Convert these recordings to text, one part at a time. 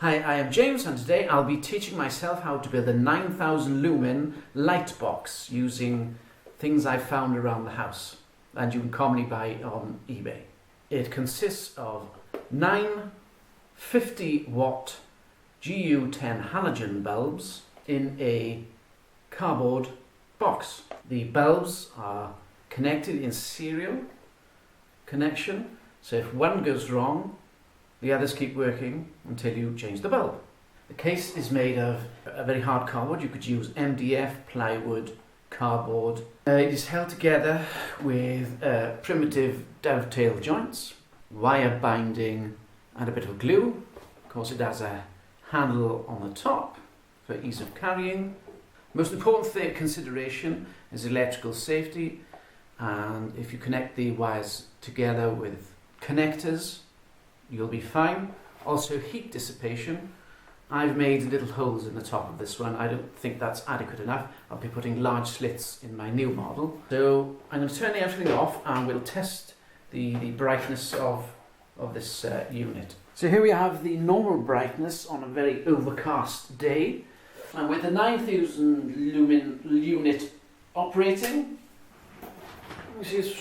Hi, I am James and today I'll be teaching myself how to build a 9000 lumen light box using things I've found around the house and you can commonly buy on eBay. It consists of 9 50 watt GU-10 halogen bulbs in a cardboard box. The bulbs are connected in serial connection, so if one goes wrong the others keep working until you change the bulb. The case is made of a very hard cardboard. You could use MDF, plywood, cardboard. It is held together with primitive dovetail joints, wire binding and a bit of glue. Of course it has a handle on the top for ease of carrying. Most important consideration is electrical safety, and if you connect the wires together with connectors you'll be fine. Also heat dissipation. I've made little holes in the top of this one. I don't think that's adequate enough. I'll be putting large slits in my new model. So I'm going to turn everything off and we'll test the brightness of this unit. So here we have the normal brightness on a very overcast day, and with the 9000 lumen unit operating, this is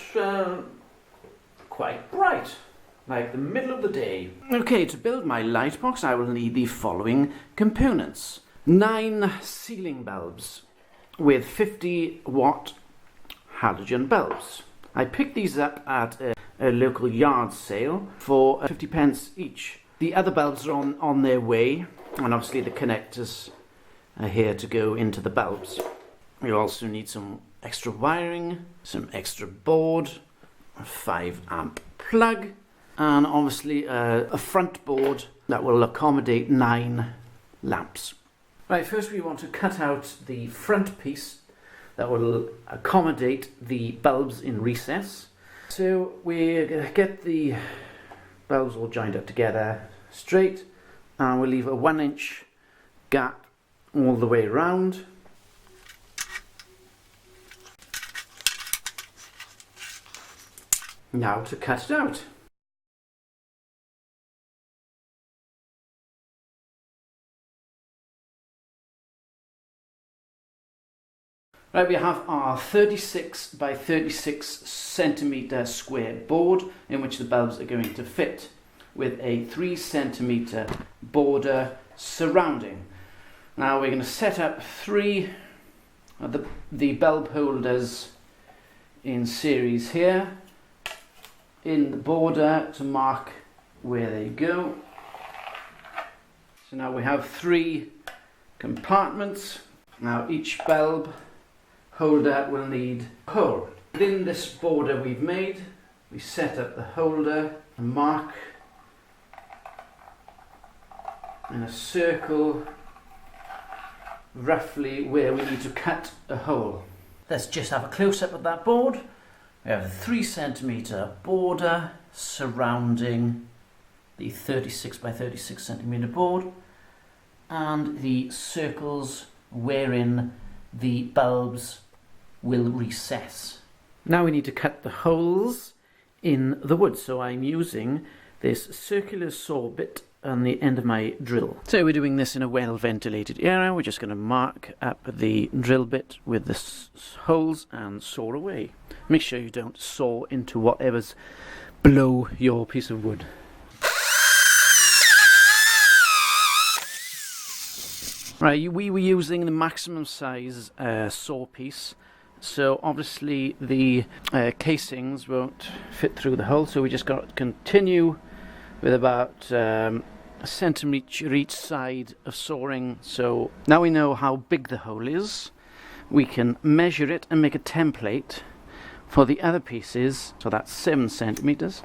quite bright, like the middle of the day. Okay, to build my light box I will need the following components. 9 ceiling bulbs with 50 watt halogen bulbs. I picked these up at a local yard sale for 50 pence each. The other bulbs are on their way, and obviously the connectors are here to go into the bulbs. We also need some extra wiring, some extra board, a 5 amp plug, and obviously a front board that will accommodate 9 lamps. Right, first we want to cut out the front piece that will accommodate the bulbs in recess. So we're going to get the bulbs all joined up together straight, and we'll leave a 1-inch gap all the way around. Now to cut it out. Right, we have our 36 by 36 centimeter square board in which the bulbs are going to fit, with a 3 centimeter border surrounding. Now we're going to set up 3 of the bulb holders in series here in the border to mark where they go. So now we have 3 compartments. Now each bulb holder will need a hole. Within this border we've made, we set up the holder and mark in a circle roughly where we need to cut a hole. Let's just have a close-up of that board. We have a 3 centimeter border surrounding the 36 by 36 centimeter board and the circles wherein the bulbs will recess. Now we need to cut the holes in the wood, so I'm using this circular saw bit on the end of my drill. So we're doing this in a well ventilated area. We're just going to mark up the drill bit with the holes and saw away. Make sure you don't saw into whatever's below your piece of wood. Right, we were using the maximum size saw piece, so obviously the casings won't fit through the hole, so we just got to continue with about a centimetre each side of sawing. So now we know how big the hole is, we can measure it and make a template for the other pieces. So that's 7 centimetres.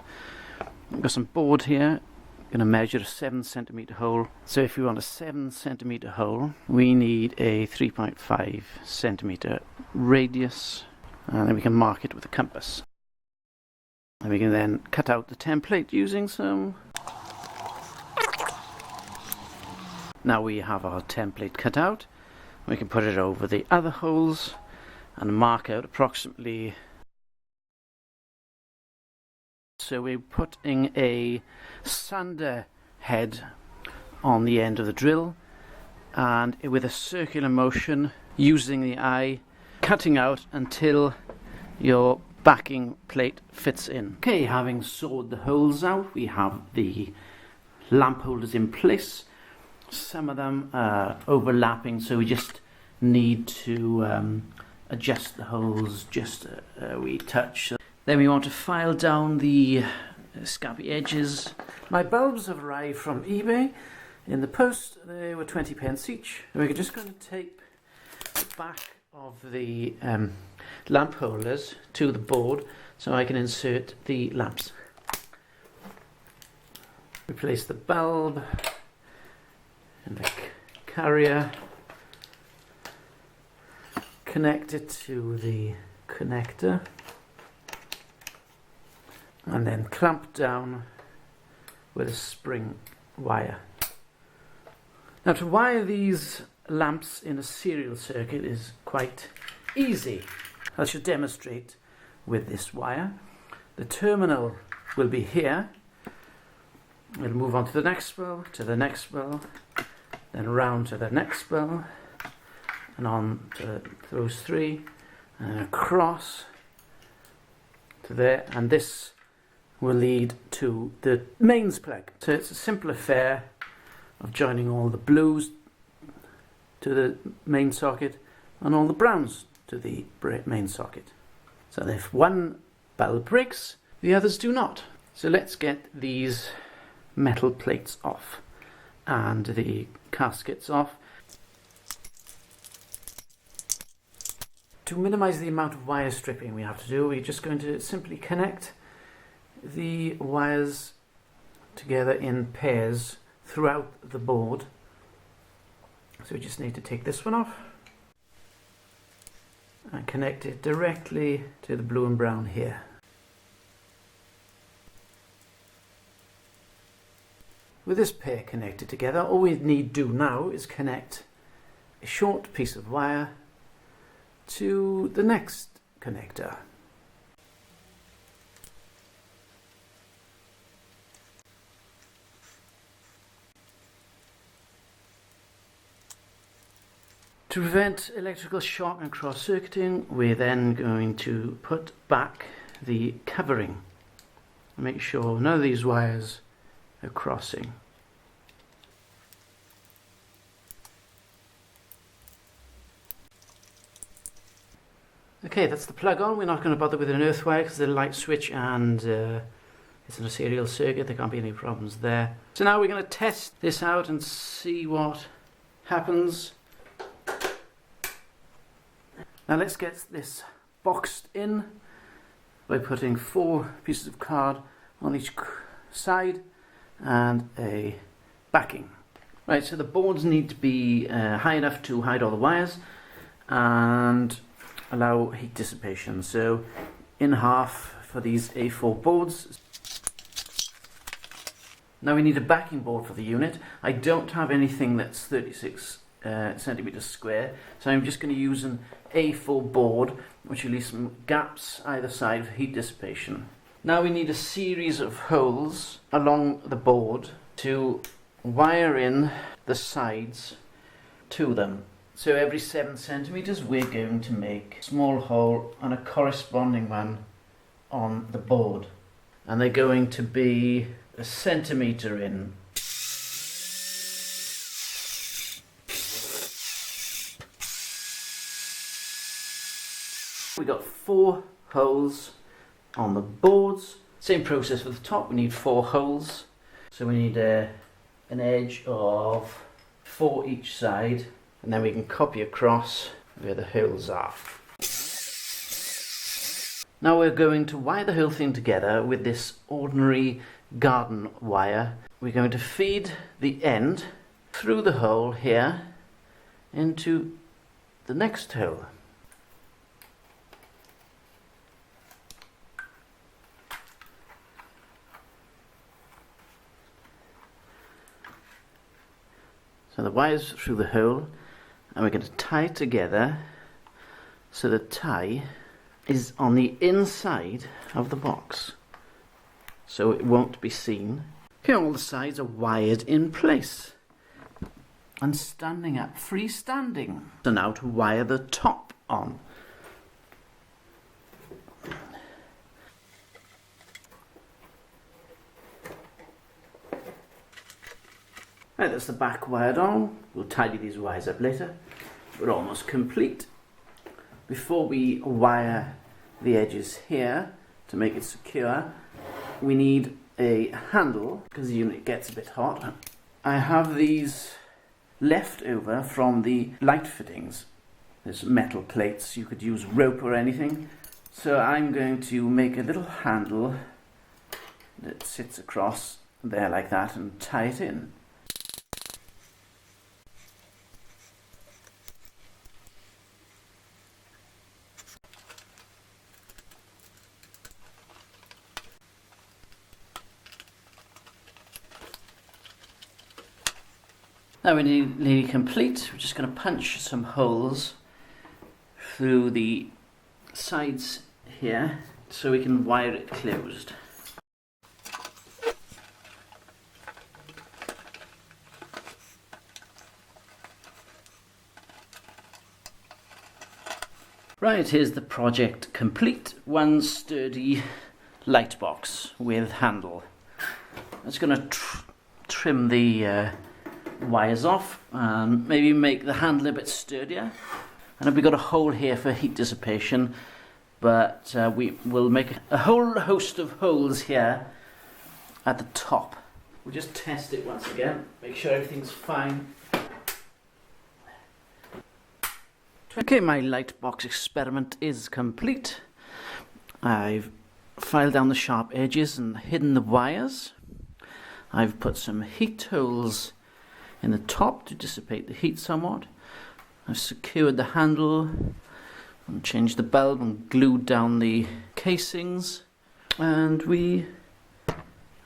I've got some board here. Going to measure a 7 centimetre hole. So if we want a 7 centimetre hole, we need a 3.5 centimetre radius, and then we can mark it with a compass. And we can then cut out the template using some. Now we have our template cut out. We can put it over the other holes and mark out approximately. So we're putting a sander head on the end of the drill, and with a circular motion using the eye, cutting out until your backing plate fits in. Okay, having sawed the holes out, we have the lamp holders in place. Some of them are overlapping, so we just need to adjust the holes just a wee touch. Then we want to file down the scabbly edges. My bulbs have arrived from eBay. In the post they were 20p each. We're just going to tape the back of the lamp holders to the board so I can insert the lamps. Replace the bulb in the carrier, connect it to the connector, and then clamp down with a spring wire. Now, to wire these lamps in a serial circuit is quite easy. I shall demonstrate with this wire. The terminal will be here. We'll move on to the next spool, to the next spool, then round to the next spool, and on to those three, and across to there, and this will lead to the mains plug. So it's a simple affair of joining all the blues to the main socket and all the browns to the main socket. So if one bulb breaks, the others do not. So let's get these metal plates off and the caskets off. To minimize the amount of wire stripping we have to do, we're just going to simply connect the wires together in pairs throughout the board. So we just need to take this one off and connect it directly to the blue and brown here. With this pair connected together, all we need do now is connect a short piece of wire to the next connector. To prevent electrical shock and cross-circuiting, we're then going to put back the covering. Make sure none of these wires are crossing. Okay, that's the plug on. We're not going to bother with an earth wire because there's a light switch and it's in a serial circuit. There can't be any problems there. So now we're going to test this out and see what happens. Now let's get this boxed in by putting 4 pieces of card on each side and a backing. Right, so the boards need to be high enough to hide all the wires and allow heat dissipation. So in half for these A4 boards. Now we need a backing board for the unit. I don't have anything that's 36 centimeters square, so I'm just going to use an A4 board which will leave some gaps either side for heat dissipation. Now we need a series of holes along the board to wire in the sides to them. So every 7 centimeters we're going to make a small hole and a corresponding one on the board, and they're going to be 1 centimeter in. We got 4 holes on the boards. Same process for the top. We need 4 holes. So we need an edge of 4 each side, and then we can copy across where the holes are. Now we're going to wire the whole thing together with this ordinary garden wire. We're going to feed the end through the hole here into the next hole. So the wire's through the hole, and we're going to tie it together so the tie is on the inside of the box, so it won't be seen. Okay, all the sides are wired in place. and standing up, freestanding. So now to wire the top on. Right, that's the back wired on. We'll tidy these wires up later. We're almost complete. Before we wire the edges here to make it secure, we need a handle because the unit gets a bit hot. I have these left over from the light fittings. There's metal plates, you could use rope or anything. So I'm going to make a little handle that sits across there like that and tie it in. Now we're nearly complete. We're just going to punch some holes through the sides here so we can wire it closed. Right, here's the project complete. One sturdy light box with handle. I'm just going to trim the wires off and maybe make the handle a bit sturdier. And we've got a hole here for heat dissipation, but we will make a whole host of holes here at the top. We'll just test it once again, make sure everything's fine. Okay, my light box experiment is complete. I've filed down the sharp edges and hidden the wires. I've put some heat holes in the top to dissipate the heat somewhat. I've secured the handle and changed the bulb and glued down the casings, and we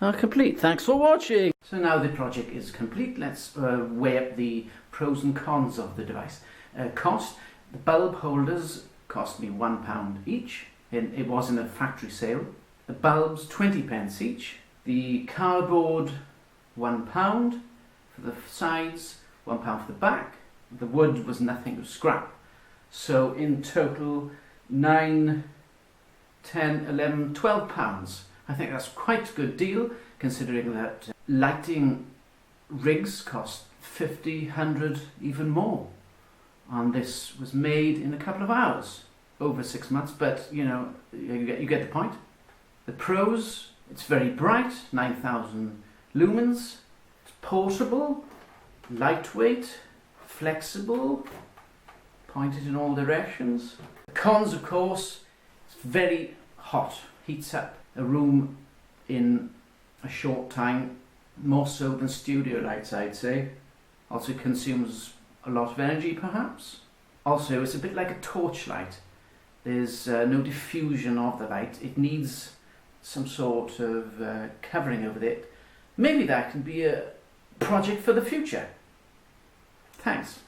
are complete. Thanks for watching. So now the project is complete. Let's weigh up the pros and cons of the device. Cost: the bulb holders cost me £1 each. It was in a factory sale. The bulbs 20p each. The cardboard £1. For the sides, £1 for the back. The wood was nothing, it was scrap. So in total, 9, 10, 11, £12. I think that's quite a good deal, considering that lighting rigs cost 50, 100, even more. And this was made in a couple of hours, over 6 months, but you know, you get the point. The pros: it's very bright, 9,000 lumens. Portable, lightweight, flexible, pointed in all directions. The cons, of course: it's very hot, heats up a room in a short time, more so than studio lights, I'd say. Also consumes a lot of energy, perhaps. Also, it's a bit like a torchlight. There's no diffusion of the light. It needs some sort of covering over it. Maybe that can be a project for the future. Thanks.